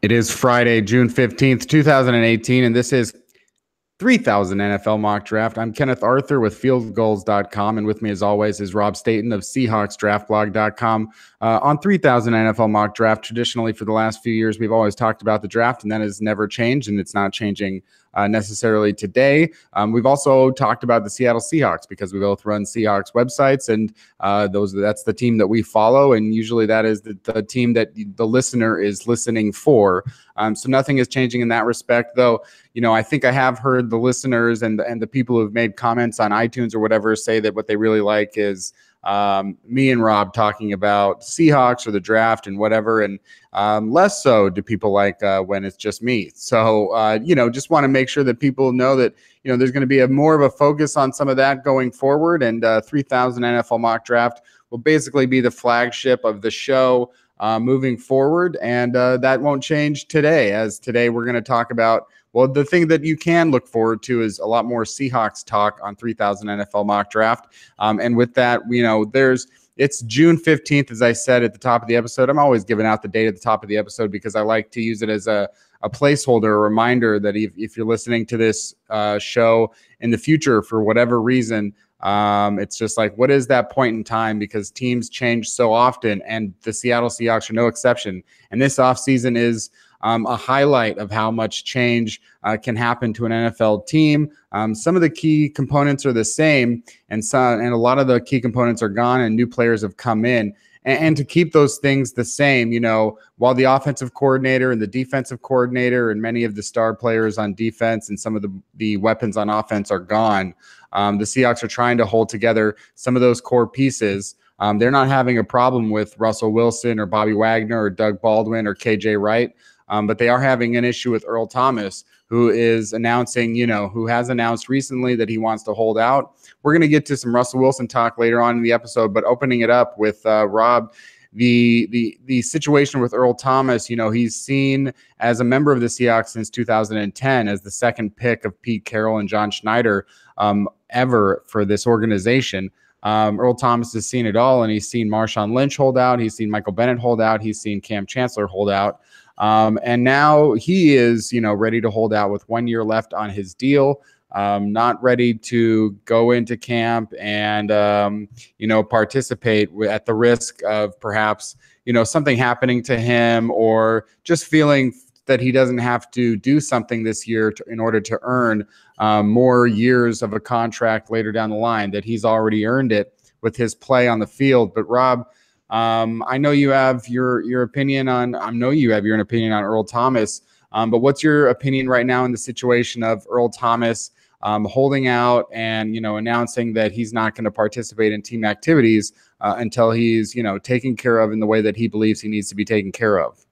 It is Friday, June 15th, 2018, and this is 3000 NFL Mock Draft. I'm Kenneth Arthur with fieldgoals.com, and with me as always is Rob Staten of SeahawksDraftBlog.com. On 3000 NFL Mock Draft, traditionally for the last few years, we've always talked about the draft, and that has never changed, and it's not changing necessarily today. We've also talked about the Seattle Seahawks because we both run Seahawks websites, and that's the team that we follow, and usually that is the team that the listener is listening for. So nothing is changing in that respect, though. You know, I think I have heard the listeners and the people who've made comments on iTunes or whatever say that what they really like is me and Rob talking about Seahawks or the draft and whatever, and less so do people like when it's just me. So, just want to make sure that people know that, there's going to be more of a focus on some of that going forward, and 3000 NFL Mock Draft will basically be the flagship of the show moving forward, and that won't change today, as today we're going to talk about, well, the thing that you can look forward to is a lot more Seahawks talk on 3000 NFL Mock Draft. And with that, it's June 15th, as I said at the top of the episode. I'm always giving out the date at the top of the episode because I like to use it as a placeholder, a reminder that if you're listening to this show in the future for whatever reason, it's just like, what is that point in time? Because teams change so often, and the Seattle Seahawks are no exception. And this offseason is a highlight of how much change can happen to an NFL team. Some of the key components are the same, and a lot of the key components are gone, and new players have come in. And to keep those things the same, while the offensive coordinator and the defensive coordinator and many of the star players on defense and some of the weapons on offense are gone, the Seahawks are trying to hold together some of those core pieces. They're not having a problem with Russell Wilson or Bobby Wagner or Doug Baldwin or KJ Wright. But they are having an issue with Earl Thomas, who is announcing, who has announced recently that he wants to hold out. We're going to get to some Russell Wilson talk later on in the episode, but opening it up with Rob, the situation with Earl Thomas, he's seen as a member of the Seahawks since 2010 as the second pick of Pete Carroll and John Schneider ever for this organization. Earl Thomas has seen it all, and he's seen Marshawn Lynch hold out. He's seen Michael Bennett hold out. He's seen Cam Chancellor hold out. And now he is, ready to hold out with 1 year left on his deal, not ready to go into camp and, participate at the risk of perhaps, something happening to him, or just feeling that he doesn't have to do something this year in order to earn more years of a contract later down the line, that he's already earned it with his play on the field. But Rob, I know you have your opinion on. I know you have your opinion on Earl Thomas. But what's your opinion right now in the situation of Earl Thomas holding out and announcing that he's not going to participate in team activities until he's taken care of in the way that he believes he needs to be taken care of?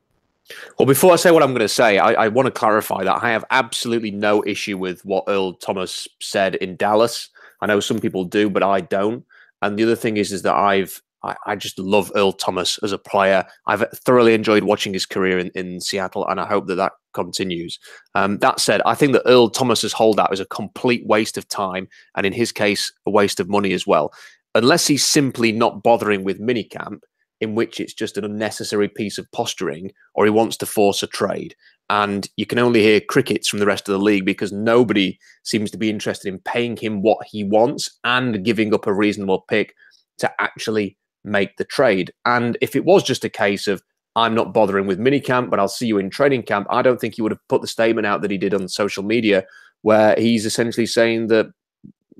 Well, before I say what I'm going to say, I want to clarify that I have absolutely no issue with what Earl Thomas said in Dallas. I know some people do, but I don't. And the other thing is that I just love Earl Thomas as a player. I've thoroughly enjoyed watching his career in Seattle, and I hope that continues. That said, I think that Earl Thomas's holdout is a complete waste of time, and in his case, a waste of money as well. Unless he's simply not bothering with minicamp, in which it's just an unnecessary piece of posturing, or he wants to force a trade. And you can only hear crickets from the rest of the league because nobody seems to be interested in paying him what he wants and giving up a reasonable pick to actually make the trade. And if it was just a case of, I'm not bothering with minicamp, but I'll see you in training camp, I don't think he would have put the statement out that he did on social media, where he's essentially saying that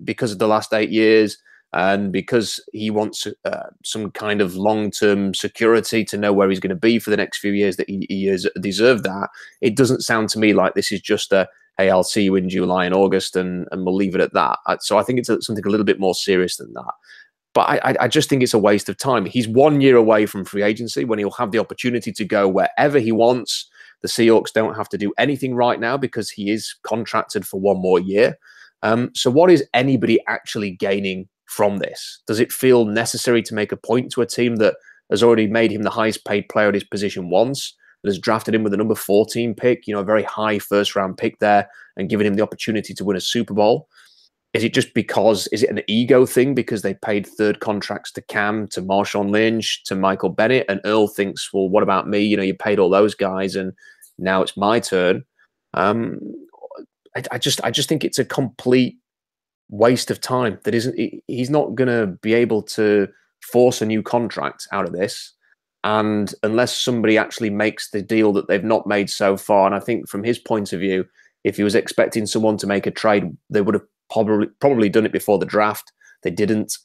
because of the last 8 years and because he wants some kind of long-term security to know where he's going to be for the next few years, that he has deserved that. It doesn't sound to me like this is just a, hey, I'll see you in July and August and we'll leave it at that. So I think it's something a little bit more serious than that. But I just think it's a waste of time. He's 1 year away from free agency when he'll have the opportunity to go wherever he wants. The Seahawks don't have to do anything right now because he is contracted for 1 more year. So what is anybody actually gaining from this? Does it feel necessary to make a point to a team that has already made him the highest paid player at his position once, that has drafted him with a number 14 pick, a very high first round pick there, and given him the opportunity to win a Super Bowl? Is it just because, is it an ego thing because they paid third contracts to Cam, to Marshawn Lynch, to Michael Bennett, and Earl thinks, well, what about me? You paid all those guys and now it's my turn. I just think it's a complete waste of time. That isn't, he's not going to be able to force a new contract out of this. And unless somebody actually makes the deal that they've not made so far, and I think from his point of view, if he was expecting someone to make a trade, they would have probably done it before the draft. They didn't.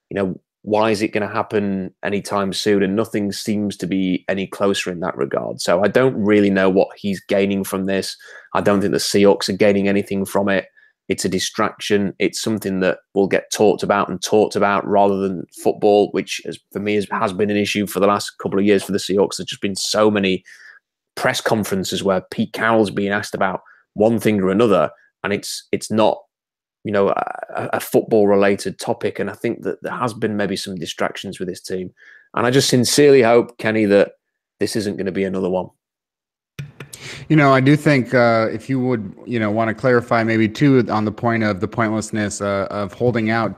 You know, why is it going to happen anytime soon? And nothing seems to be any closer in that regard. So I don't really know what he's gaining from this. I don't think the Seahawks are gaining anything from it. It's a distraction. It's something that will get talked about rather than football, which for me has been an issue for the last couple of years for the Seahawks. There's just been so many press conferences where Pete Carroll's being asked about one thing or another, and it's not, you know, a football related topic. And I think that there has been maybe some distractions with this team. And I just sincerely hope, Kenny, that this isn't going to be another one. You know, I do think if you would, you know, want to clarify maybe too on the point of the pointlessness of holding out.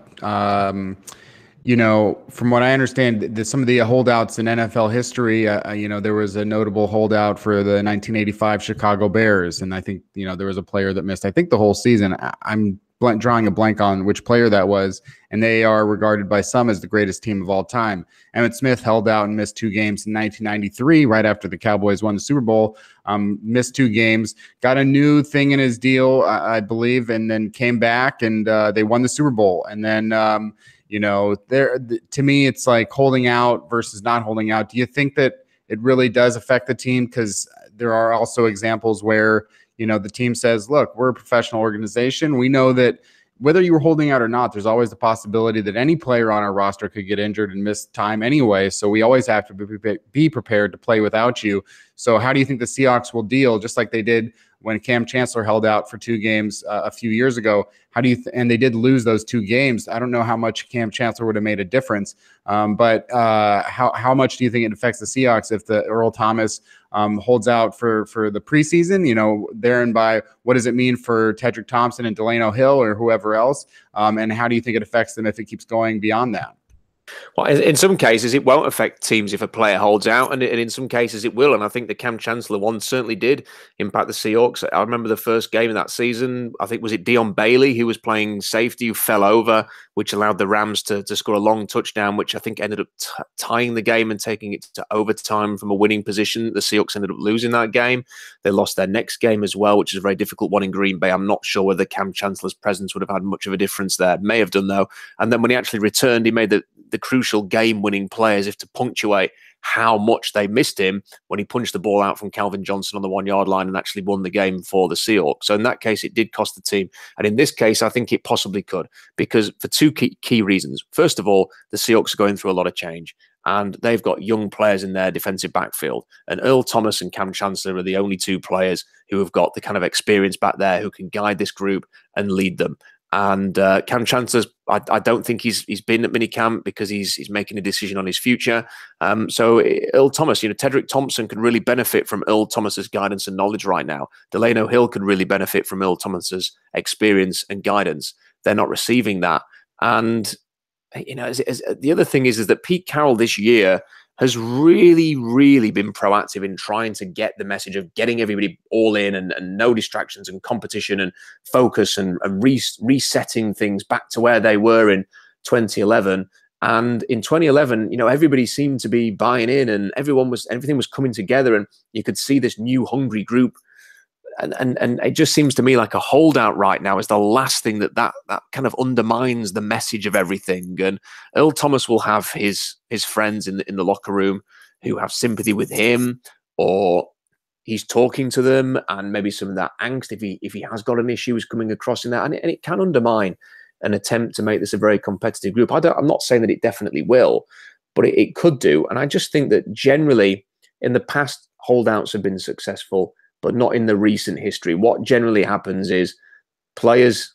You know, from what I understand, some of the holdouts in NFL history, you know, there was a notable holdout for the 1985 Chicago Bears. And I think, you know, there was a player that missed, I think, the whole season. I'm drawing a blank on which player that was. And they are regarded by some as the greatest team of all time. Emmitt Smith held out and missed 2 games in 1993, right after the Cowboys won the Super Bowl. Missed 2 games, got a new thing in his deal, I believe, and then came back and they won the Super Bowl. And then, you know, to me, it's like holding out versus not holding out. Do you think that it really does affect the team? Because there are also examples where, you know, the team says, look, we're a professional organization. We know that whether you were holding out or not, there's always the possibility that any player on our roster could get injured and miss time anyway. So we always have to be prepared to play without you. So how do you think the Seahawks will deal, just like they did when Cam Chancellor held out for 2 games a few years ago? How do you and they did lose those 2 games. I don't know how much Cam Chancellor would have made a difference, but how much do you think it affects the Seahawks if the Earl Thomas holds out for the preseason? You know, there and by, what does it mean for Tedrick Thompson and Delano Hill or whoever else? And how do you think it affects them if it keeps going beyond that? Well, in some cases, it won't affect teams if a player holds out, and in some cases it will. And I think the Cam Chancellor one certainly did impact the Seahawks. I remember the first game of that season, I think, was it Dion Bailey who was playing safety, who fell over, which allowed the Rams to score a long touchdown, which I think ended up tying the game and taking it to overtime from a winning position. The Seahawks ended up losing that game. They lost their next game as well, which is a very difficult one in Green Bay. I'm not sure whether Cam Chancellor's presence would have had much of a difference there. May have done, though. And then when he actually returned, he made the crucial game-winning play, as if to punctuate how much they missed him, when he punched the ball out from Calvin Johnson on the 1-yard line and actually won the game for the Seahawks. So in that case, it did cost the team. And in this case, I think it possibly could, because for 2 key reasons. First of all, the Seahawks are going through a lot of change, and they've got young players in their defensive backfield. And Earl Thomas and Cam Chancellor are the only 2 players who have got the kind of experience back there who can guide this group and lead them. And Cam Chancellor's, I don't think he's been at minicamp because he's making a decision on his future. So Earl Thomas, you know, Tedrick Thompson could really benefit from Earl Thomas's guidance and knowledge right now. Delano Hill could really benefit from Earl Thomas's experience and guidance. They're not receiving that. And, you know, the other thing is that Pete Carroll this year has really, really been proactive in trying to get the message of getting everybody all in and no distractions and competition and focus and resetting things back to where they were in 2011. And in 2011, you know, everybody seemed to be buying in and everything was coming together, and you could see this new hungry group. And it just seems to me like a holdout right now is the last thing that kind of undermines the message of everything. And Earl Thomas will have his friends in the locker room who have sympathy with him, or he's talking to them, and maybe some of that angst, if he has got an issue, is coming across in that, and it can undermine an attempt to make this a very competitive group. I'm not saying that it definitely will, but it could do. And I just think that generally in the past, holdouts have been successful, but not in the recent history. What generally happens is players,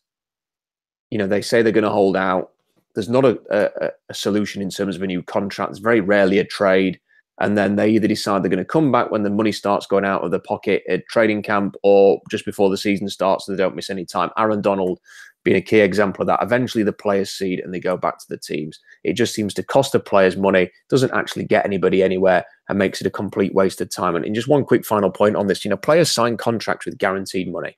you know, they say they're going to hold out. There's not a solution in terms of a new contract. It's very rarely a trade. And then they either decide they're going to come back when the money starts going out of the pocket at training camp, or just before the season starts so they don't miss any time. Aaron Donald been a key example of that. Eventually the players cede and they go back to the teams. It just seems to cost the players money, doesn't actually get anybody anywhere, and makes it a complete waste of time. And just one quick final point on this, players sign contracts with guaranteed money.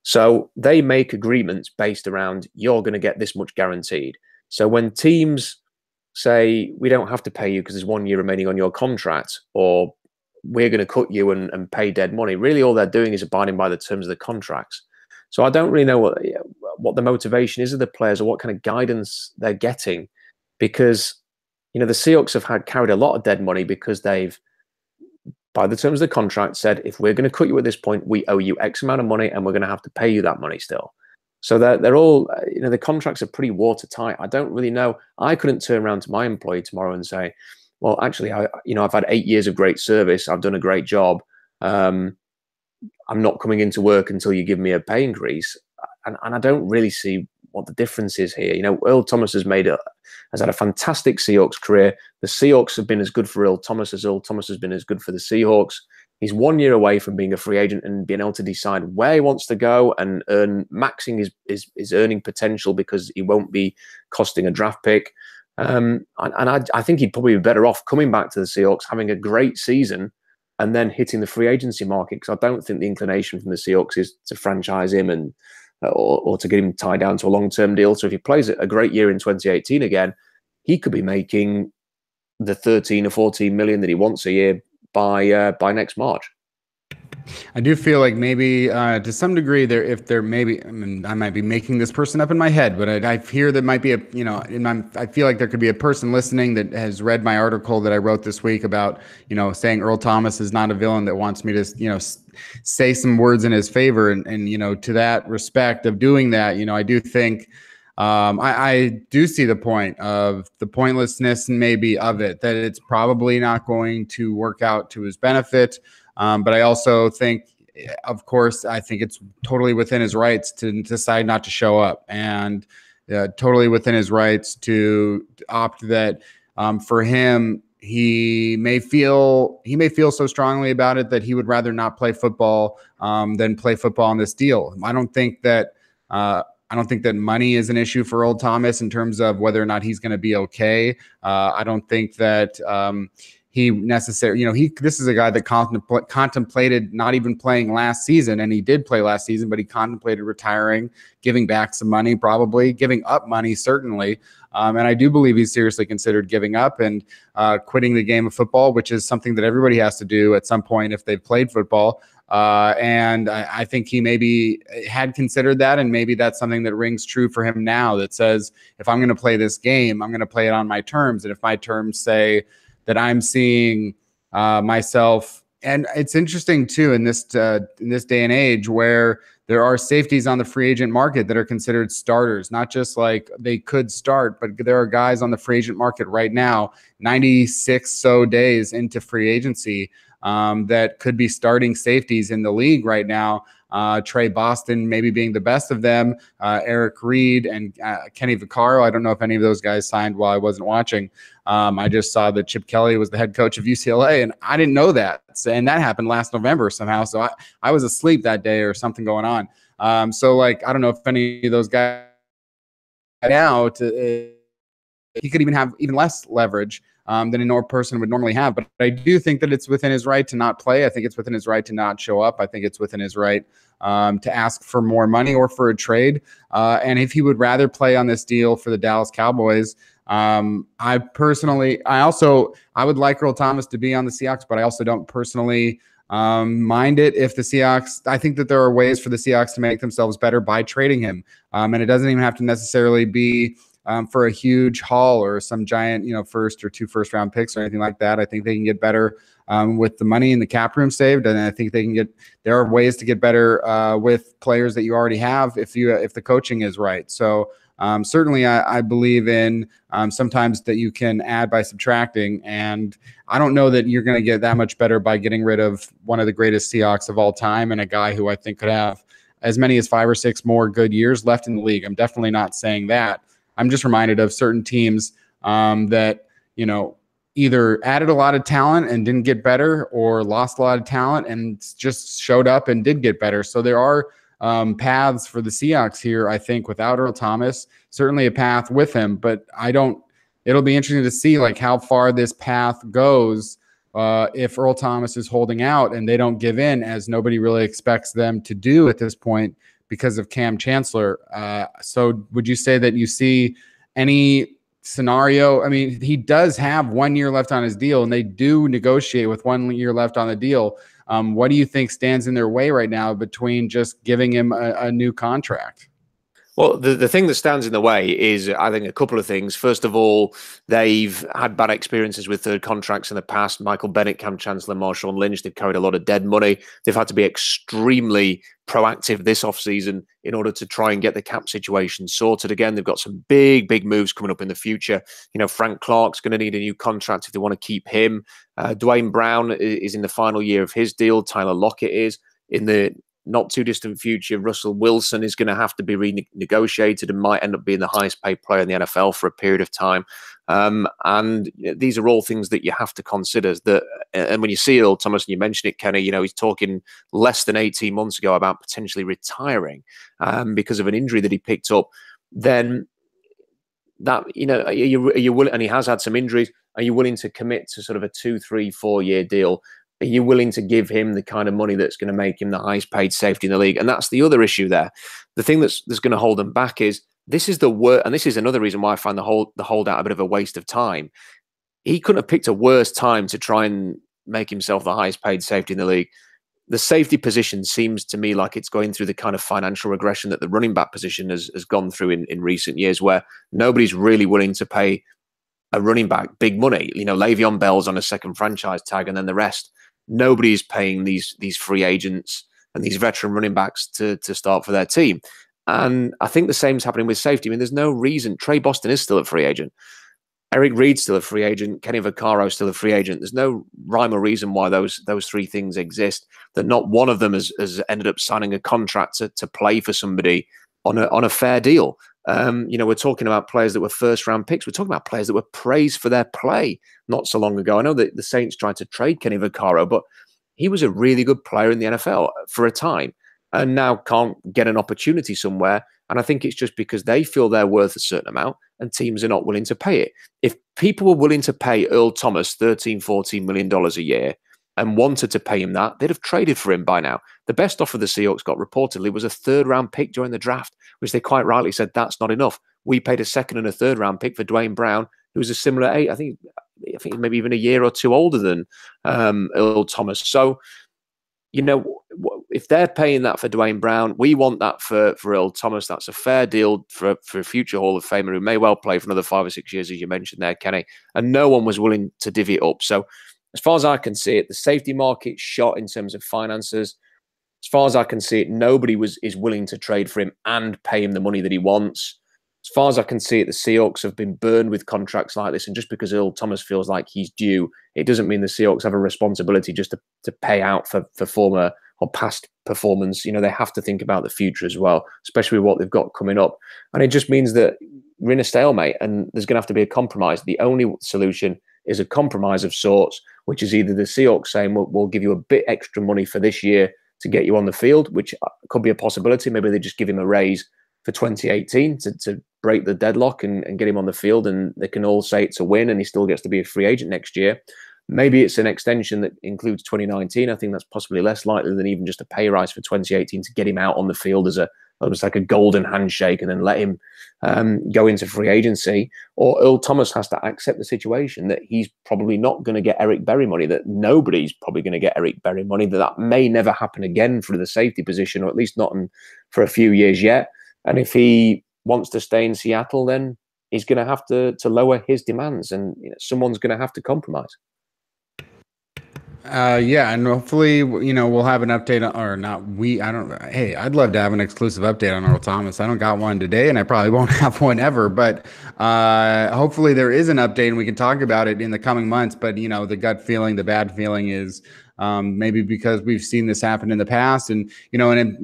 So they make agreements based around, you're going to get this much guaranteed. So when teams say, we don't have to pay you because there's 1 year remaining on your contract, or we're going to cut you and pay dead money, really all they're doing is abiding by the terms of the contracts. So I don't really know what the motivation is of the players or what kind of guidance they're getting, because the Seahawks have carried a lot of dead money because they've, by the terms of the contract, said, if we're going to cut you at this point, we owe you X amount of money and we're going to have to pay you that money still. So they're all, the contracts are pretty watertight. I don't really know. I couldn't turn around to my employee tomorrow and say, well, actually, I've had 8 years of great service. I've done a great job. I'm not coming into work until you give me a pay increase. And I don't really see what the difference is here. Earl Thomas has had a fantastic Seahawks career. The Seahawks have been as good for Earl Thomas as Earl Thomas has been as good for the Seahawks. He's 1 year away from being a free agent and being able to decide where he wants to go and maxing his earning potential, because he won't be costing a draft pick. And I think he'd probably be better off coming back to the Seahawks, having a great season, and then hitting the free agency market, because I don't think the inclination from the Seahawks is to franchise him and or to get him tied down to a long-term deal. So if he plays a great year in 2018 again, he could be making the 13 or 14 million that he wants a year by next March. I do feel like maybe to some degree I might be making this person up in my head, but I hear there might be I feel like there could be a person listening that has read my article that I wrote this week about, saying Earl Thomas is not a villain, that wants me to, say some words in his favor. And to that respect of doing that, I do think, I do see the point of the pointlessness and maybe of it, that it's probably not going to work out to his benefit. But I also think, of course, I think it's totally within his rights to decide not to show up, and totally within his rights to opt that for him, he may feel so strongly about it that he would rather not play football than play football on this deal. I don't think that money is an issue for Earl Thomas in terms of whether or not he's going to be okay. I don't think that he necessarily, this is a guy that contemplated not even playing last season, and he did play last season, but he contemplated retiring, giving back some money, probably giving up money, certainly. And I do believe he's seriously considered giving up and quitting the game of football, which is something that everybody has to do at some point if they've played football. And I think he maybe had considered that, and maybe that's something that rings true for him now, that says, if I'm going to play this game, I'm going to play it on my terms. And if my terms say that I'm seeing myself, and it's interesting too in this day and age where there are safeties on the free agent market that are considered starters, not just like they could start, but there are guys on the free agent market right now, 96 so days into free agency, that could be starting safeties in the league right now. Trey Boston maybe being the best of them, Eric Reed and Kenny Vaccaro. I don't know if any of those guys signed while I wasn't watching. I just saw that Chip Kelly was the head coach of UCLA, and I didn't know that. And that happened last November somehow. So I was asleep that day or something going on. So I don't know if any of those guys now he could even have even less leverage than a normal person would normally have. But I do think that it's within his right to not play. I think it's within his right to not show up. I think it's within his right to ask for more money or for a trade. And if he would rather play on this deal for the Dallas Cowboys, I would like Earl Thomas to be on the Seahawks, but I also don't personally mind it if the Seahawks, I think that there are ways for the Seahawks to make themselves better by trading him. And it doesn't even have to necessarily be for a huge haul or some giant, first or 2 first-round picks or anything like that. I think they can get better with the money in the cap room saved, and I think there are ways to get better with players that you already have if the coaching is right. So certainly I believe in sometimes that you can add by subtracting, and I don't know that you're going to get that much better by getting rid of one of the greatest Seahawks of all time and a guy who I think could have as many as 5 or 6 more good years left in the league. I'm definitely not saying that. I'm just reminded of certain teams that, either added a lot of talent and didn't get better, or lost a lot of talent and just showed up and did get better. So there are paths for the Seahawks here, I think, without Earl Thomas. Certainly a path with him, but it'll be interesting to see like how far this path goes if Earl Thomas is holding out and they don't give in, as nobody really expects them to do at this point because of Cam Chancellor. So would you say that you see any scenario? I mean, he does have 1 year left on his deal, and they do negotiate with 1 year left on the deal. What do you think stands in their way right now between just giving him a new contract? Well, the thing that stands in the way is, I think, a couple of things. First of all, they've had bad experiences with third contracts in the past. Michael Bennett, Cam Chancellor, Marshawn Lynch, they've carried a lot of dead money. They've had to be extremely proactive this offseason in order to try and get the cap situation sorted. Again, they've got some big moves coming up in the future. You know, Frank Clark's going to need a new contract if they want to keep him. Dwayne Brown is in the final year of his deal. Tyler Lockett is in the not too distant future. Russell Wilson is going to have to be renegotiated and might end up being the highest paid player in the NFL for a period of time. And these are all things that you have to consider. And when you see Earl Thomas, and you mentioned it, Kenny, you know, he's talking less than 18 months ago about potentially retiring because of an injury that he picked up. Then that, you know, are you willing, and he has had some injuries, are you willing to commit to sort of a 2, 3, 4 year deal? Are you willing to give him the kind of money that's going to make him the highest paid safety in the league? And that's the other issue there. The thing that's going to hold them back is this is the worst, and this is another reason why I find the holdout a bit of a waste of time. He couldn't have picked a worse time to try and make himself the highest paid safety in the league. The safety position seems to me like it's going through the kind of financial regression that the running back position has gone through in recent years, where nobody's really willing to pay a running back big money. You know, Le'Veon Bell's on a second franchise tag, and then the rest. Nobody is paying these free agents and these veteran running backs to start for their team. And I think the same is happening with safety. I mean, there's no reason. Trey Boston is still a free agent. Eric Reid's still a free agent. Kenny Vaccaro is still a free agent. There's no rhyme or reason why those three things exist, that not one of them has ended up signing a contract to play for somebody on a fair deal. You know, we're talking about players that were first-round picks. We're talking about players that were praised for their play not so long ago. I know that the Saints tried to trade Kenny Vaccaro, but he was a really good player in the NFL for a time and now can't get an opportunity somewhere. And I think it's just because they feel they're worth a certain amount and teams are not willing to pay it. If people were willing to pay Earl Thomas $13-14 million a year and wanted to pay him that, they'd have traded for him by now. The best offer the Seahawks got reportedly was a 3rd-round pick during the draft, which they quite rightly said that's not enough. We paid a 2nd and a 3rd-round pick for Dwayne Brown, who was a similar age. I think maybe even a year or two older than Earl Thomas. So, you know, if they're paying that for Dwayne Brown, we want that for Earl Thomas. That's a fair deal for a future Hall of Famer who may well play for another 5 or 6 years, as you mentioned there, Kenny. And no one was willing to divvy it up. So, as far as I can see it, the safety market's shot in terms of finances. As far as I can see it, nobody is willing to trade for him and pay him the money that he wants. As far as I can see it, the Seahawks have been burned with contracts like this. And just because Earl Thomas feels like he's due, it doesn't mean the Seahawks have a responsibility just to pay out for former or past performance. You know, they have to think about the future as well, especially with what they've got coming up. And it just means that we're in a stalemate and there's going to have to be a compromise. The only solution is a compromise of sorts, which is either the Seahawks saying, we'll give you a bit extra money for this year to get you on the field, which could be a possibility. Maybe they just give him a raise for 2018 to break the deadlock and get him on the field, and they can all say it's a win and he still gets to be a free agent next year. Maybe it's an extension that includes 2019. I think that's possibly less likely than even just a pay rise for 2018 to get him out on the field as almost like a golden handshake and then let him go into free agency. Or Earl Thomas has to accept the situation that he's probably not going to get Eric Berry money, that nobody's probably going to get Eric Berry money, that may never happen again for the safety position, or at least not for a few years yet. And if he wants to stay in Seattle, then he's going to have to lower his demands, and someone's going to have to compromise. Yeah, and hopefully, we'll have an update hey, I'd love to have an exclusive update on Earl Thomas. I don't got one today, and I probably won't have one ever, but hopefully there is an update and we can talk about it in the coming months. But, the gut feeling, the bad feeling is maybe because we've seen this happen in the past. And,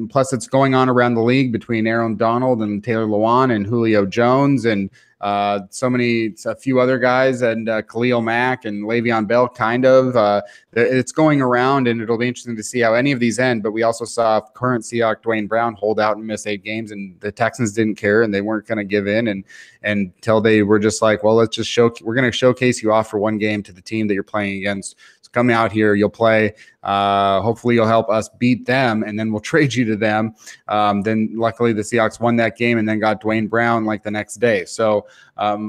plus it's going on around the league between Aaron Donald and Taylor Lewan and Julio Jones and a few other guys, and Khalil Mack and Le'Veon Bell, it's going around, and it'll be interesting to see how any of these end. But we also saw current Seahawk Dwayne Brown hold out and miss 8 games, and the Texans didn't care, and they weren't going to give in, and until they were just like, well, we're going to showcase you off for 1 game to the team that you're playing against. So come out here, you'll play. Hopefully you'll help us beat them, and then we'll trade you to them. Then luckily the Seahawks won that game and then got Dwayne Brown like the next day. So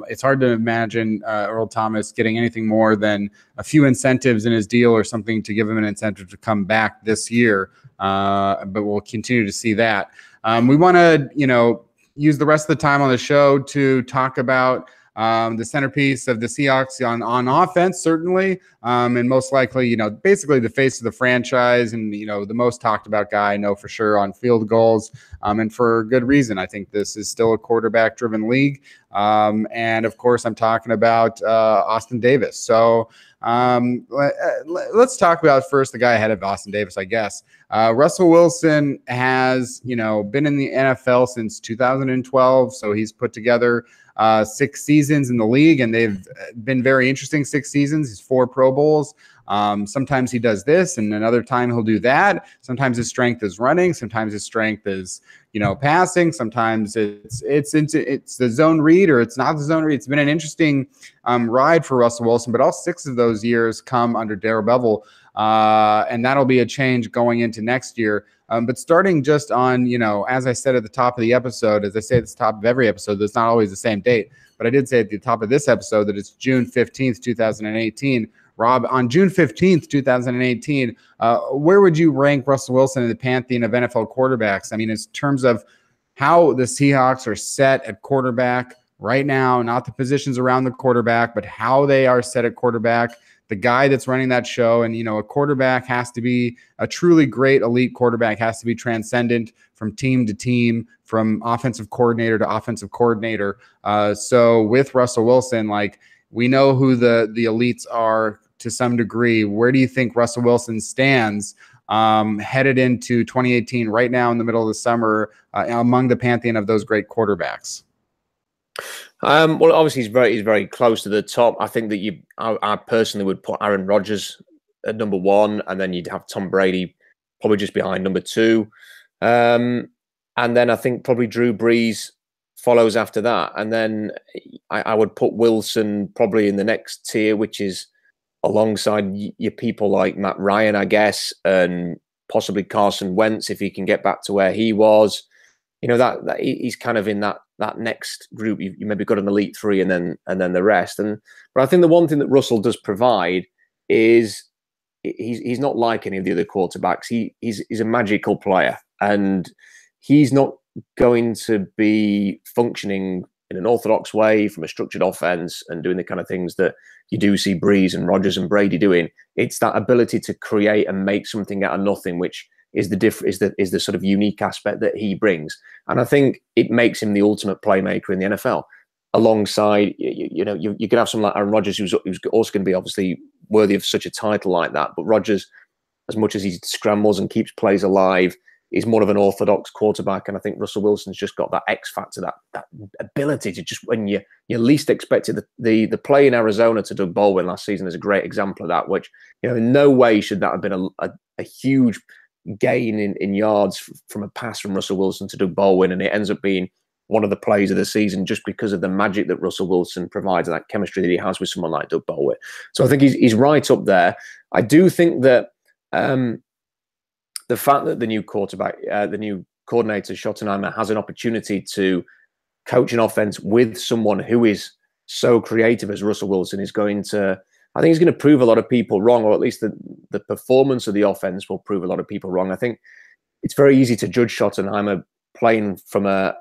it's hard to imagine Earl Thomas getting anything more than a few incentives in his deal or something to give him an incentive to come back this year. But we'll continue to see that. We want to, use the rest of the time on the show to talk about the centerpiece of the Seahawks on offense, certainly, and most likely, basically the face of the franchise and, the most talked about guy I know for sure on field goals, and for good reason. I think this is still a quarterback-driven league, and of course, I'm talking about Austin Davis. So let's talk about first the guy ahead of Austin Davis, I guess. Russell Wilson has, been in the NFL since 2012, so he's put together 6 seasons in the league, and they've been very interesting 6 seasons. He's 4 Pro Bowls. Sometimes he does this, and another time he'll do that. Sometimes his strength is running. Sometimes his strength is, passing. Sometimes it's the zone read, or it's not the zone read. It's been an interesting ride for Russell Wilson, but all 6 of those years come under Darrell Bevell, and that'll be a change going into next year. But starting just on, as I said at the top of the episode, as I say at the top of every episode, that's not always the same date, but I did say at the top of this episode that it's June 15th, 2018. Rob, on June 15th, 2018, where would you rank Russell Wilson in the pantheon of NFL quarterbacks? I mean, in terms of how the Seahawks are set at quarterback right now, not the positions around the quarterback, but how they are set at quarterback, the guy that's running that show. And, a quarterback has to be a truly great elite quarterback, has to be transcendent from team to team, from offensive coordinator to offensive coordinator. So with Russell Wilson, we know who the elites are to some degree. Where do you think Russell Wilson stands headed into 2018 right now in the middle of the summer among the pantheon of those great quarterbacks? Well, obviously he's very close to the top. I think that I personally would put Aaron Rodgers at number 1, and then you'd have Tom Brady probably just behind number 2. And then I think probably Drew Brees follows after that. And then I would put Wilson probably in the next tier, which is alongside your people like Matt Ryan, I guess, and possibly Carson Wentz if he can get back to where he was. That he's kind of in that next group. You maybe got an elite 3 and then the rest. But I think the one thing that Russell does provide is he's not like any of the other quarterbacks. He's a magical player, and he's not going to be functioning in an orthodox way from a structured offense and doing the kind of things that you do see Brees and Rodgers and Brady doing. It's that ability to create and make something out of nothing, which is the sort of unique aspect that he brings. And I think it makes him the ultimate playmaker in the NFL. Alongside, you can have someone like Aaron Rodgers, who's also going to be obviously worthy of such a title like that. But Rodgers, as much as he scrambles and keeps plays alive, is more of an orthodox quarterback. And I think Russell Wilson's just got that X factor, that ability to just, when you least expect it. The play in Arizona to Doug Baldwin last season is a great example of that, which, in no way should that have been a huge gain in yards from a pass from Russell Wilson to Doug Baldwin. And it ends up being one of the plays of the season just because of the magic that Russell Wilson provides and that chemistry that he has with someone like Doug Baldwin. So I think he's right up there. I do think that the fact that the new coordinator, Schottenheimer, has an opportunity to coach an offense with someone who is so creative as Russell Wilson is going to, I think he's going to prove a lot of people wrong, or at least the performance of the offense will prove a lot of people wrong. I think it's very easy to judge Schottenheimer playing from a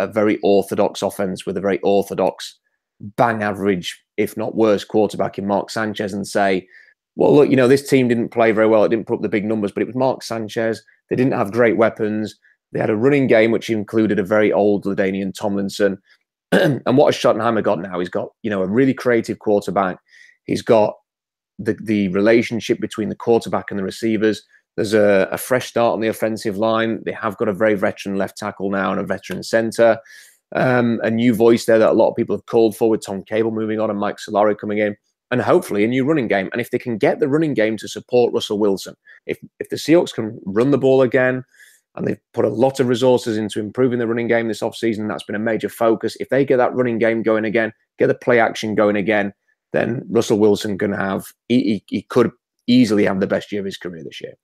very orthodox offense with a very orthodox, bang average, if not worse, quarterback in Mark Sanchez and say, well, look, this team didn't play very well. It didn't put up the big numbers, but it was Mark Sanchez. They didn't have great weapons. They had a running game, which included a very old LaDainian Tomlinson. And what has Schottenheimer got now? He's got, a really creative quarterback. He's got the relationship between the quarterback and the receivers. There's a fresh start on the offensive line. They have got a very veteran left tackle now and a veteran center. A new voice there that a lot of people have called for, with Tom Cable moving on and Mike Solari coming in, and hopefully a new running game. And if they can get the running game to support Russell Wilson, if the Seahawks can run the ball again, and they've put a lot of resources into improving the running game this offseason, that's been a major focus. If they get that running game going again, get the play action going again, then Russell Wilson can have, he could easily have the best year of his career this year.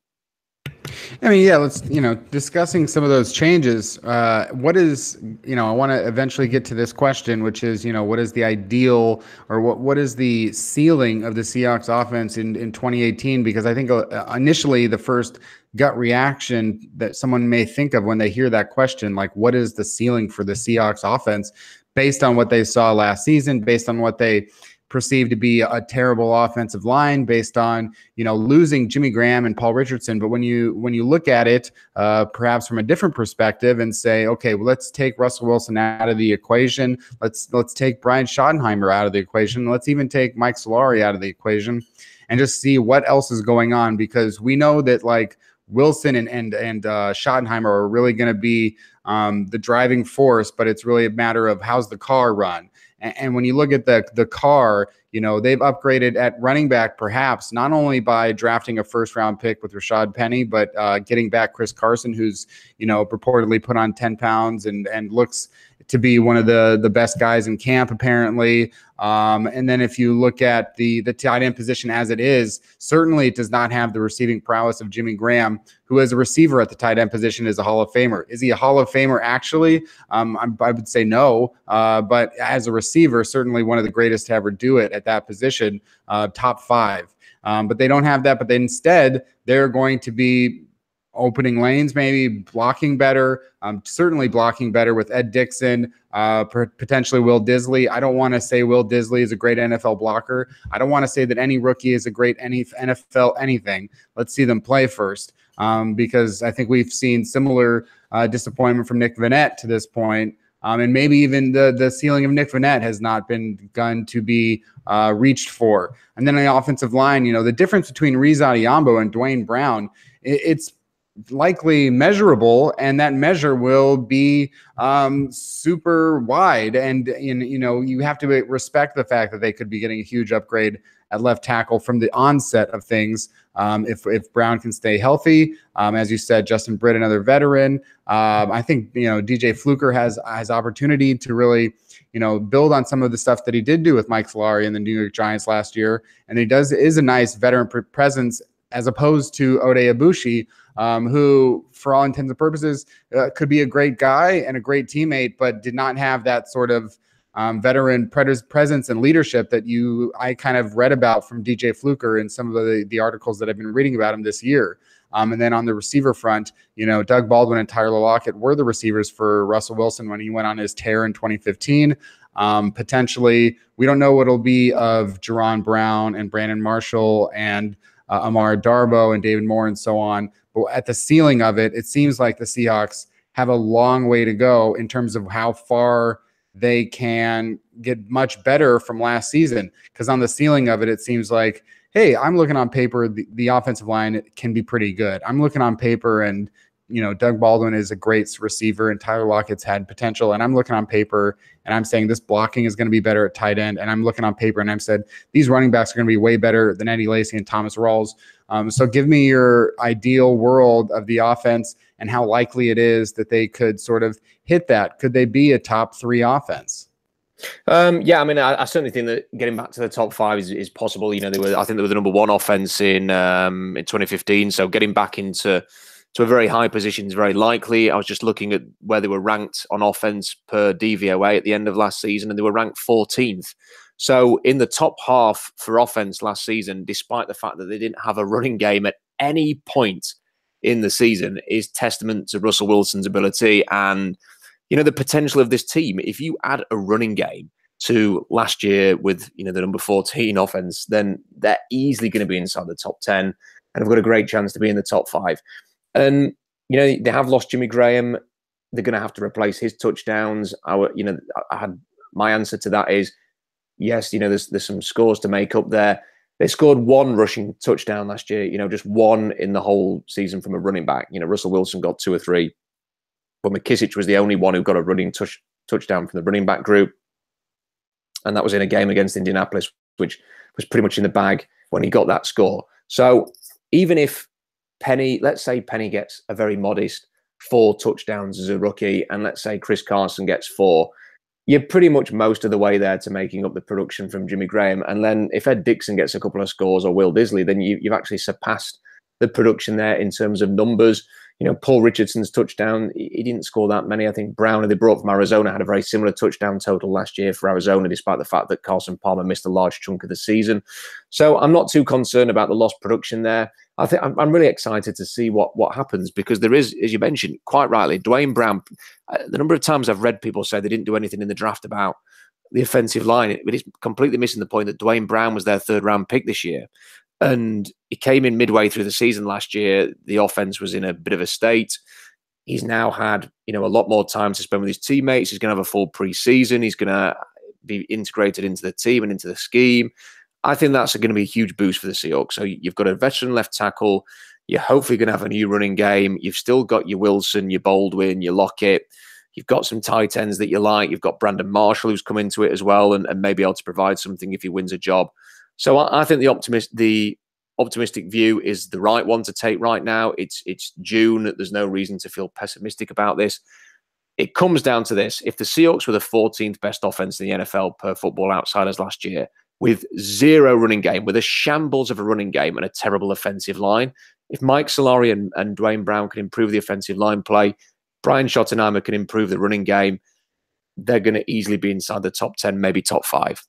I mean, yeah, let's, discussing some of those changes. What is, I want to eventually get to this question, which is, what is the ideal, or what is the ceiling of the Seahawks offense in 2018? Because I think initially the first gut reaction that someone may think of when they hear that question, like, what is the ceiling for the Seahawks offense, based on what they saw last season, based on what they perceived to be a terrible offensive line, based on losing Jimmy Graham and Paul Richardson. But when you look at it perhaps from a different perspective and say, okay, well, let's take Russell Wilson out of the equation, let's take Brian Schottenheimer out of the equation, let's even take Mike Solari out of the equation, and just see what else is going on, because we know that, like, Wilson and Schottenheimer are really going to be the driving force, but it's really a matter of how's the car run. And when you look at the car, they've upgraded at running back, perhaps not only by drafting a first-round pick with Rashad Penny, but getting back Chris Carson, who's purportedly put on 10 pounds and looks to be one of the best guys in camp, apparently. And then if you look at the tight end position as it is, certainly it does not have the receiving prowess of Jimmy Graham, who as a receiver at the tight end position is a Hall of Famer. Is he a Hall of Famer actually? I would say no, but as a receiver, certainly one of the greatest to ever do it at that position, top 5. But they don't have that, but instead they're going to be opening lanes, maybe blocking better, certainly blocking better with Ed Dickson, potentially Will Disley. I don't want to say Will Disley is a great NFL blocker. I don't want to say that any rookie is a great NFL anything. Let's see them play first, because I think we've seen similar disappointment from Nick Vannett to this point. And maybe even the ceiling of Nick Vannett has not been begun to be reached for. And then on the offensive line, the difference between Rees Adiyambo and Dwayne Brown, it's likely measurable, and that measure will be super wide. And you have to respect the fact that they could be getting a huge upgrade at left tackle from the onset of things. If Brown can stay healthy, as you said, Justin Britt, another veteran. I think DJ Fluker has opportunity to really build on some of the stuff that he did do with Mike Solari and the New York Giants last year, and he is a nice veteran presence as opposed to Ode Abushi, who, for all intents and purposes, could be a great guy and a great teammate, but did not have that sort of veteran presence and leadership that I kind of read about from DJ Fluker in some of the articles that I've been reading about him this year. And then on the receiver front, Doug Baldwin and Tyler Lockett were the receivers for Russell Wilson when he went on his tear in 2015. Potentially, we don't know what it'll be of Jerron Brown and Brandon Marshall and Amara Darboh and David Moore and so on. But at the ceiling of it, it seems like the Seahawks have a long way to go in terms of how far they can get much better from last season. Because on the ceiling of it, it seems like, hey, I'm looking on paper, the offensive line can be pretty good. I'm looking on paper and, Doug Baldwin is a great receiver and Tyler Lockett's had potential. And I'm looking on paper and I'm saying this blocking is going to be better at tight end. And I'm looking on paper and I'm said, these running backs are going to be way better than Eddie Lacy and Thomas Rawls. So give me your ideal world of the offense and how likely it is that they could sort of hit that. Could they be a top 3 offense? Yeah, I mean, I certainly think that getting back to the top 5 is possible. I think they were the number 1 offense in 2015. So getting back into a very high position is very likely. I was just looking at where they were ranked on offense per DVOA at the end of last season, and they were ranked 14th. So in the top half for offense last season, despite the fact that they didn't have a running game at any point in the season, is testament to Russell Wilson's ability and the potential of this team. If you add a running game to last year with the number 14 offense, then they're easily going to be inside the top 10 and have got a great chance to be in the top 5. And they have lost Jimmy Graham. They're going to have to replace his touchdowns. My answer to that is yes. There's some scores to make up there. They scored one rushing touchdown last year, just one in the whole season from a running back. Russell Wilson got 2 or 3, but McKissic was the only one who got a running touchdown from the running back group. And that was in a game against Indianapolis, which was pretty much in the bag when he got that score. So even if let's say Penny gets a very modest 4 touchdowns as a rookie, and let's say Chris Carson gets 4, you're pretty much most of the way there to making up the production from Jimmy Graham. And then if Ed Dickson gets a couple of scores, or Will Disley, then you've actually surpassed the production there in terms of numbers. Paul Richardson's touchdown, he didn't score that many. I think Brown, who they brought from Arizona, had a very similar touchdown total last year for Arizona, despite the fact that Carson Palmer missed a large chunk of the season. So I'm not too concerned about the lost production there. I think I'm really excited to see what happens, because there is, as you mentioned, quite rightly, Dwayne Brown. The number of times I've read people say they didn't do anything in the draft about the offensive line, but it's completely missing the point that Dwayne Brown was their 3rd-round pick this year. And he came in midway through the season last year. The offense was in a bit of a state. He's now had, a lot more time to spend with his teammates. He's going to have a full preseason. He's going to be integrated into the team and into the scheme. I think that's going to be a huge boost for the Seahawks. So you've got a veteran left tackle. You're hopefully going to have a new running game. You've still got your Wilson, your Baldwin, your Lockett. You've got some tight ends that you like. You've got Brandon Marshall, who's come into it as well, and may be able to provide something if he wins a job. So I think the optimistic view is the right one to take right now. It's June. There's no reason to feel pessimistic about this. It comes down to this. If the Seahawks were the 14th best offense in the NFL per Football Outsiders last year, with 0 running game, with a shambles of a running game and a terrible offensive line, if Mike Solari and Dwayne Brown can improve the offensive line play, Brian Schottenheimer can improve the running game, they're going to easily be inside the top 10, maybe top 5.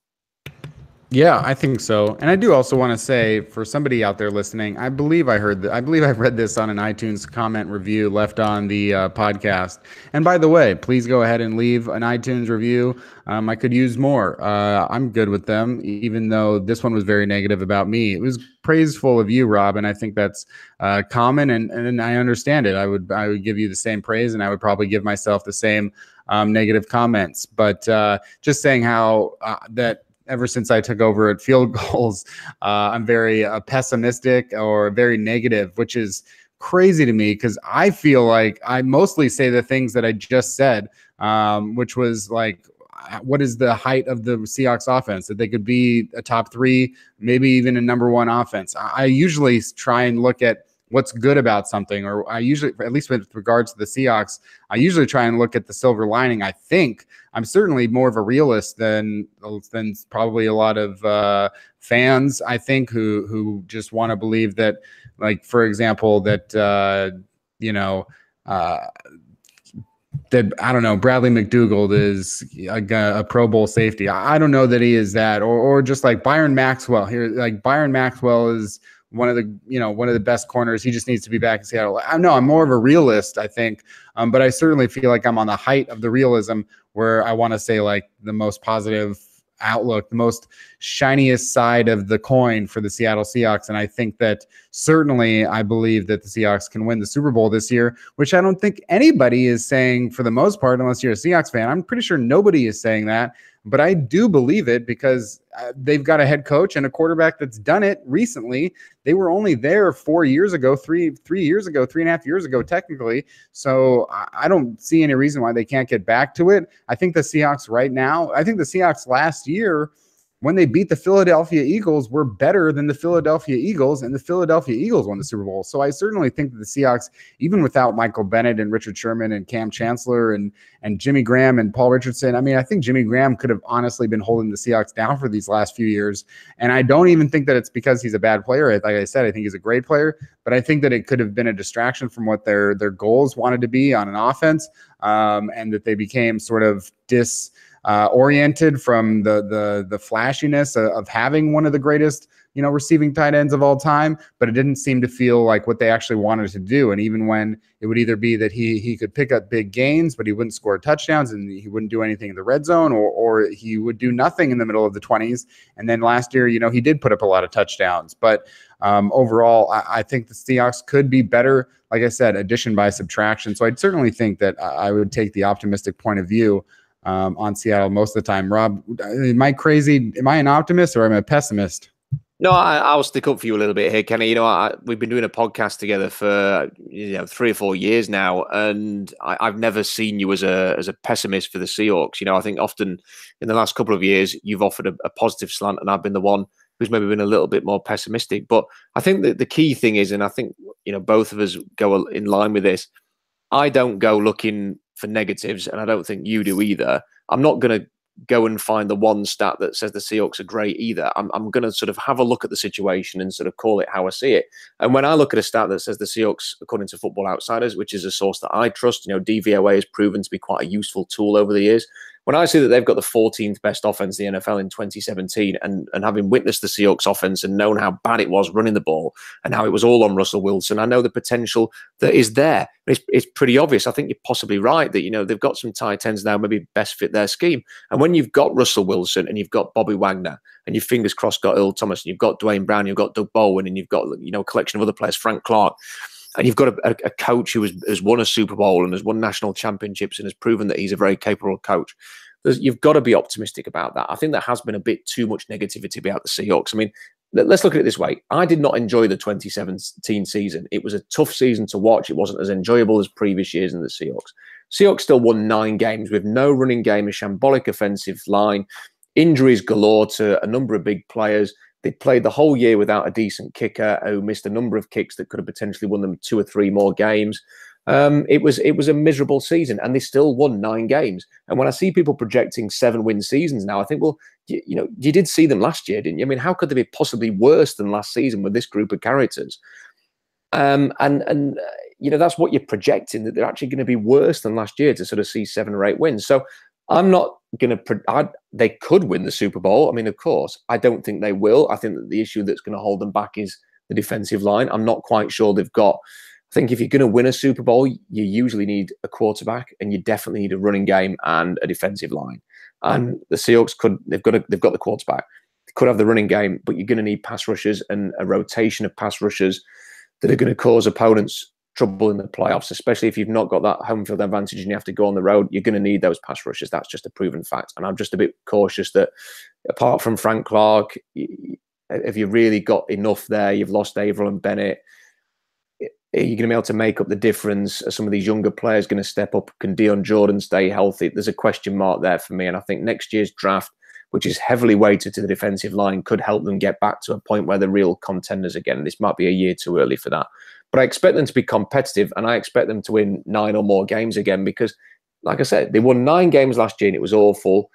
Yeah, I think so. And I do also want to say, for somebody out there listening, I believe I've read this on an iTunes comment review left on the podcast. And by the way, please go ahead and leave an iTunes review. I could use more. I'm good with them, even though this one was very negative about me. It was praiseful of you, Rob, and I think that's common, and I understand it. I would give you the same praise, and I would probably give myself the same negative comments. But just saying how that ever since I took over at Field Gulls, I'm very pessimistic or very negative, which is crazy to me, because I feel like I mostly say the things that I just said, which was like, what is the height of the Seahawks offense, that they could be a top 3, maybe even a number 1 offense. I usually try and look at what's good about something, or I usually, at least with regards to the Seahawks, I usually try and look at the silver lining. I think I'm certainly more of a realist than probably a lot of fans, I think, who just want to believe that, like, for example, that that, I don't know, Bradley McDougald is a Pro Bowl safety. I don't know that he is that, or just like Byron Maxwell here. Like, Byron Maxwell is one of the best corners. He just needs to be back in Seattle. I know I'm more of a realist, I think, but I certainly feel like I'm on the height of the realism, where I want to say, like, the most positive outlook, the most shiniest side of the coin for the Seattle Seahawks. And I think that certainly I believe that the Seahawks can win the Super Bowl this year, which I don't think anybody is saying for the most part, unless you're a Seahawks fan. I'm pretty sure nobody is saying that, but I do believe it, because they've got a head coach and a quarterback that's done it recently. They were only there 4 years ago, 3.5 years ago, technically. So I don't see any reason why they can't get back to it. I think the Seahawks last year, when they beat the Philadelphia Eagles, were better than the Philadelphia Eagles, and the Philadelphia Eagles won the Super Bowl. So I certainly think that the Seahawks, even without Michael Bennett and Richard Sherman and Cam Chancellor and Jimmy Graham and Paul Richardson, I think Jimmy Graham could have honestly been holding the Seahawks down for these last few years. And I don't even think that it's because he's a bad player. Like I said, I think he's a great player, but I think that it could have been a distraction from what their goals wanted to be on an offense, and that they became sort of oriented from the flashiness of having one of the greatest, receiving tight ends of all time, but it didn't seem to feel like what they actually wanted to do. And even when it would either be that he could pick up big gains, but he wouldn't score touchdowns, and he wouldn't do anything in the red zone, or he would do nothing in the middle of the 20s. And then last year, he did put up a lot of touchdowns, but overall, I think the Seahawks could be better. Like I said, addition by subtraction. So I'd certainly think that I would take the optimistic point of view on Seattle most of the time. Rob, am I crazy? Am I an optimist or am I a pessimist? No, I'll stick up for you a little bit here, Kenny. We've been doing a podcast together for 3 or 4 years now, and I've never seen you as a pessimist for the Seahawks. I think often in the last couple of years you've offered a positive slant, and I've been the one who's maybe been a little bit more pessimistic. But I think that the key thing is, and I think both of us go in line with this. I don't go looking for negatives, and I don't think you do either. I'm not going to go and find the one stat that says the Seahawks are great either. I'm going to sort of have a look at the situation and sort of call it how I see it. And when I look at a stat that says the Seahawks, according to Football Outsiders, which is a source that I trust, DVOA has proven to be quite a useful tool over the years. When I see that they've got the 14th best offense in the NFL in 2017, and having witnessed the Seahawks offense and known how bad it was running the ball and how it was all on Russell Wilson, I know the potential that is there. It's pretty obvious. I think you're possibly right that, they've got some tight ends now, maybe best fit their scheme. And when you've got Russell Wilson and you've got Bobby Wagner and you've fingers crossed got Earl Thomas and you've got Dwayne Brown, you've got Doug Baldwin, and you've got, a collection of other players, Frank Clark, and you've got a coach who has won a Super Bowl and has won national championships and has proven that he's a very capable coach. You've got to be optimistic about that. I think there has been a bit too much negativity about the Seahawks. I mean, let's look at it this way. I did not enjoy the 2017 season. It was a tough season to watch. It wasn't as enjoyable as previous years in the Seahawks. Seahawks still won 9 games with no running game, a shambolic offensive line, injuries galore to a number of big players. They played the whole year without a decent kicker who missed a number of kicks that could have potentially won them 2 or 3 more games. It was a miserable season, and they still won 9 games. And when I see people projecting 7-win seasons now, I think, well, you did see them last year, didn't you? I mean, how could they be possibly worse than last season with this group of characters? And that's what you're projecting, that they're actually going to be worse than last year to sort of see 7 or 8 wins. So I'm not going to. They could win the Super Bowl. I mean, of course, I don't think they will. I think that the issue that's going to hold them back is the defensive line. I'm not quite sure they've got. I think if you're going to win a Super Bowl, you usually need a quarterback, and you definitely need a running game and a defensive line. And the Seahawks they've got the quarterback. They could have the running game, but you're going to need pass rushers and a rotation of pass rushers that are going to cause opponents trouble in the playoffs, especially if you've not got that home field advantage and you have to go on the road. You're going to need those pass rushers. That's just a proven fact. And I'm just a bit cautious that apart from Frank Clark, have you really got enough there? You've lost Averill and Bennett. Are you going to be able to make up the difference? Are some of these younger players going to step up? Can Dion Jordan stay healthy? There's a question mark there for me. And I think next year's draft, which is heavily weighted to the defensive line, could help them get back to a point where they're real contenders again. This might be a year too early for that. But I expect them to be competitive, and I expect them to win 9 or more games again because, like I said, they won 9 games last year and it was awful.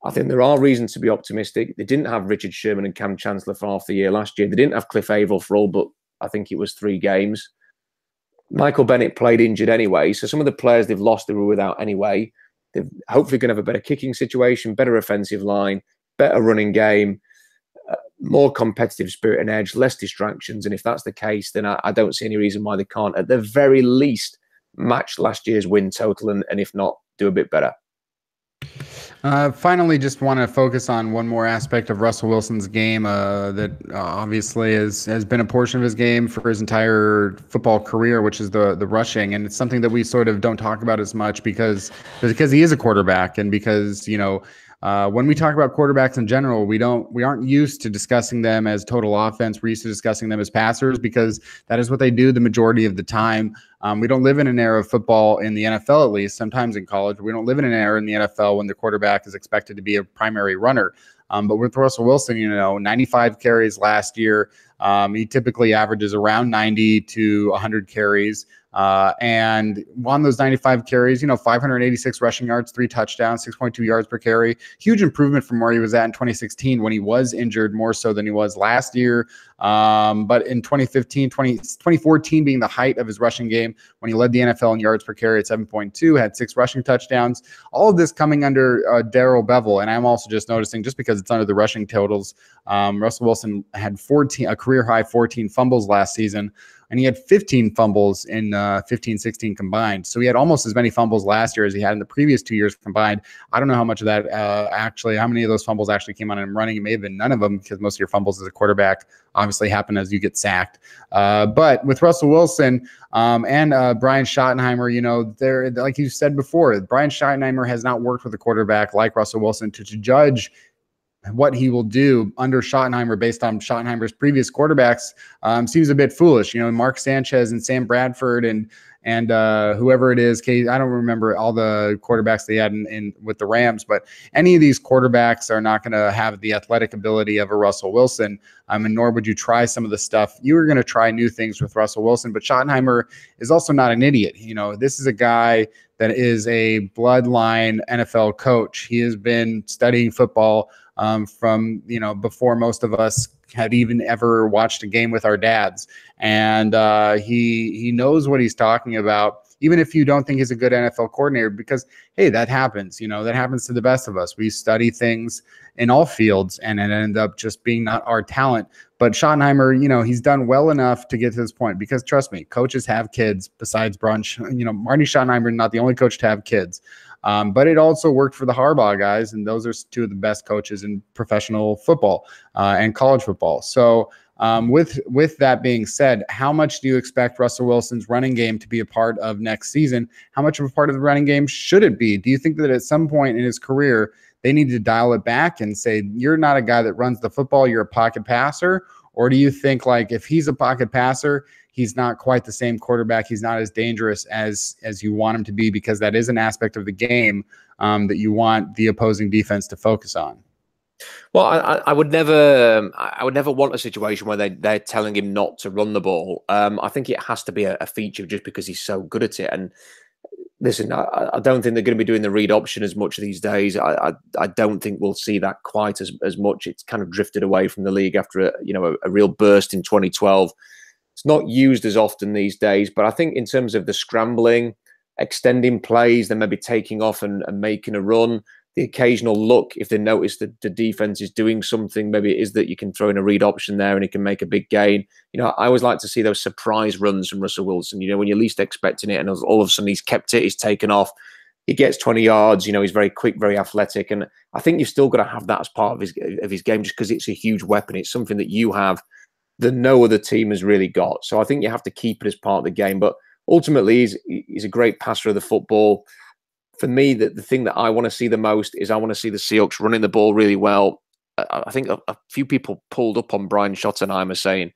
I think there are reasons to be optimistic. They didn't have Richard Sherman and Cam Chancellor for half the year last year. They didn't have Cliff Averill for all but I think it was 3 games. Michael Bennett played injured anyway, so some of the players they've lost they were without anyway. They're hopefully going to have a better kicking situation, better offensive line, better running game, more competitive spirit and edge, less distractions. And if that's the case, then I don't see any reason why they can't, at the very least, match last year's win total and if not, do a bit better. Finally, just want to focus on one more aspect of Russell Wilson's game that obviously has been a portion of his game for his entire football career, which is the rushing. And it's something that we sort of don't talk about as much because he is a quarterback and because, when we talk about quarterbacks in general, we aren't used to discussing them as total offense. We're used to discussing them as passers because that is what they do the majority of the time. We don't live in an era of football in the NFL, at least sometimes in college. We don't live in an era in the NFL when the quarterback is expected to be a primary runner. But with Russell Wilson, 95 carries last year. He typically averages around 90 to 100 carries. And on those 95 carries, 586 rushing yards, 3 touchdowns, 6.2 yards per carry. Huge improvement from where he was at in 2016 when he was injured more so than he was last year. But in 2014 being the height of his rushing game when he led the NFL in yards per carry at 7.2, had 6 rushing touchdowns. All of this coming under Darrell Bevell. And I'm also just noticing, just because it's under the rushing totals, Russell Wilson had a career high 14 fumbles last season. And he had 15 fumbles in 15-16 combined. So he had almost as many fumbles last year as he had in the previous 2 years combined. I don't know how much of that how many of those fumbles actually came on him running. It may have been none of them because most of your fumbles as a quarterback obviously happen as you get sacked. But with Russell Wilson and Brian Schottenheimer, they're, like you said before, Brian Schottenheimer has not worked with a quarterback like Russell Wilson to judge what he will do under Schottenheimer based on Schottenheimer's previous quarterbacks seems a bit foolish. Mark Sanchez and Sam Bradford and whoever it is, I don't remember all the quarterbacks they had in with the Rams, but any of these quarterbacks are not going to have the athletic ability of a Russell Wilson, and nor would you try some of the stuff. You were going to try new things with Russell Wilson, but Schottenheimer is also not an idiot. This is a guy that is a bloodline NFL coach. He has been studying football from before most of us had even ever watched a game with our dads, and he knows what he's talking about, even if you don't think he's a good NFL coordinator, because hey, that happens. That happens to the best of us. We study things in all fields and it ended up just being not our talent. But Schottenheimer, he's done well enough to get to this point, because trust me, coaches have kids besides Brunch. Marty Schottenheimer, not the only coach to have kids. But it also worked for the Harbaugh guys, and those are two of the best coaches in professional football and college football. So with that being said, how much do you expect Russell Wilson's running game to be a part of next season? How much of a part of the running game should it be? Do you think that at some point in his career, they need to dial it back and say, you're not a guy that runs the football, you're a pocket passer? Or do you think, like, if he's a pocket passer, he's not quite the same quarterback, he's not as dangerous as you want him to be, because that is an aspect of the game that you want the opposing defense to focus on? Well, I would never want a situation where they're telling him not to run the ball. I think it has to be a feature just because he's so good at it. And listen, I don't think they're going to be doing the read option as much these days. I don't think we'll see that quite as much. It's kind of drifted away from the league after a real burst in 2012. It's not used as often these days, but I think in terms of the scrambling, extending plays, then maybe taking off and making a run, the occasional look, if they notice that the defense is doing something, maybe it is that you can throw in a read option there and he can make a big gain. I always like to see those surprise runs from Russell Wilson, when you're least expecting it and all of a sudden he's kept it, he's taken off, he gets 20 yards, he's very quick, very athletic. And I think you've still got to have that as part of his game, just because it's a huge weapon. It's something that you have that no other team has really got. So I think you have to keep it as part of the game. But ultimately, he's a great passer of the football. For me, the thing that I want to see the most is I want to see the Seahawks running the ball really well. I think a few people pulled up on Brian Schottenheimer saying,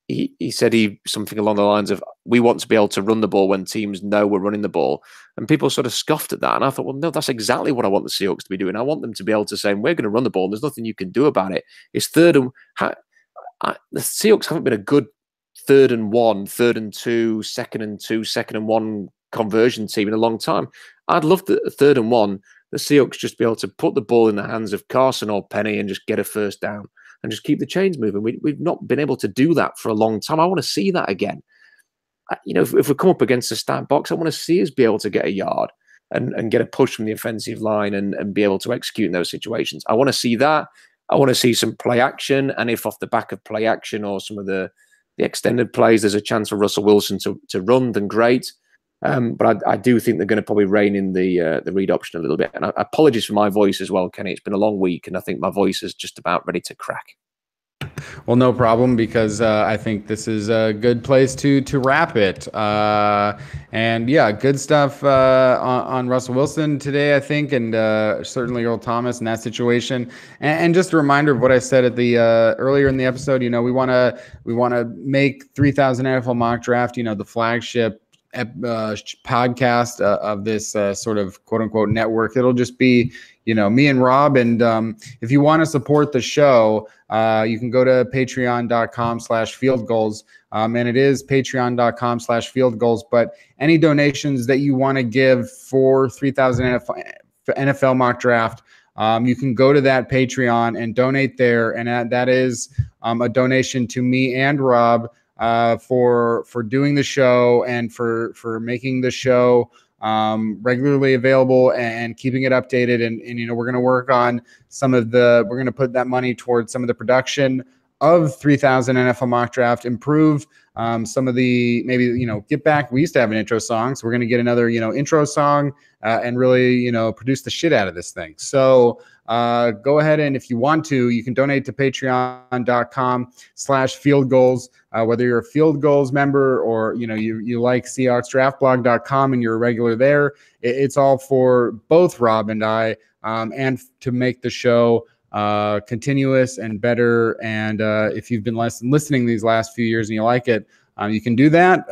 he said something along the lines of, we want to be able to run the ball when teams know we're running the ball. And people sort of scoffed at that. And I thought, well, no, that's exactly what I want the Seahawks to be doing. I want them to be able to say, we're going to run the ball, and there's nothing you can do about it. It's third and... the Seahawks haven't been a good 3rd and 1, 3rd and 2, 2nd and 2, 2nd and 1 conversion team in a long time. I'd love the 3rd and 1, the Seahawks just be able to put the ball in the hands of Carson or Penny and just get a first down and just keep the chains moving. We've not been able to do that for a long time. I want to see that again. If we come up against a stat box, I want to see us be able to get a yard and get a push from the offensive line and be able to execute in those situations. I want to see that. I want to see some play action, and if off the back of play action or some of the extended plays, there's a chance for Russell Wilson to run, then great. But I do think they're going to probably rein in the read option a little bit. And apologies for my voice as well, Kenny. It's been a long week, and I think my voice is just about ready to crack. Well, no problem, because I think this is a good place to wrap it. And yeah, good stuff on Russell Wilson today, I think, and certainly Earl Thomas in that situation. And just a reminder of what I said at the earlier in the episode. We want to make 3000 NFL Mock Draft, the flagship podcast of this sort of quote unquote network. It'll just be me and Rob. And if you want to support the show, you can go to patreon.com/fieldgoals. And it is patreon.com/fieldgoals. But any donations that you want to give for 3000 NFL Mock Draft, you can go to that Patreon and donate there. And that is a donation to me and Rob for doing the show and for making the show regularly available and keeping it updated. And we're going to work on we're going to put that money towards some of the production of 3000 NFL Mock Draft, improve some of the, maybe, get back. We used to have an intro song, so we're going to get another, intro song and really, produce the shit out of this thing. So go ahead, and if you want to, you can donate to patreon.com/fieldgoals. Whether you're a Field Goals member or, you like SeahawksDraftBlog.com and you're a regular there, it's all for both Rob and I, and to make the show continuous and better. And if you've been listening these last few years and you like it, you can do that.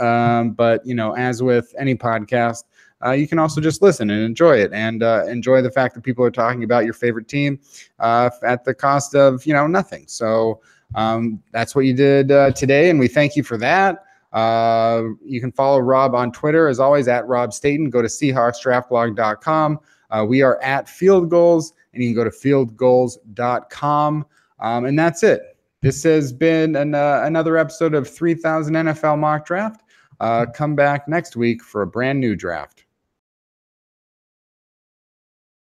But, as with any podcast, you can also just listen and enjoy it, and enjoy the fact that people are talking about your favorite team at the cost of, nothing. So that's what you did today, and we thank you for that. You can follow Rob on Twitter, as always, at Rob Staten. Go to SeahawksDraftBlog.com. We are at Field Goals, and you can go to fieldgoals.com. And that's it. This has been another episode of 3000 NFL Mock Draft. Come back next week for a brand new draft.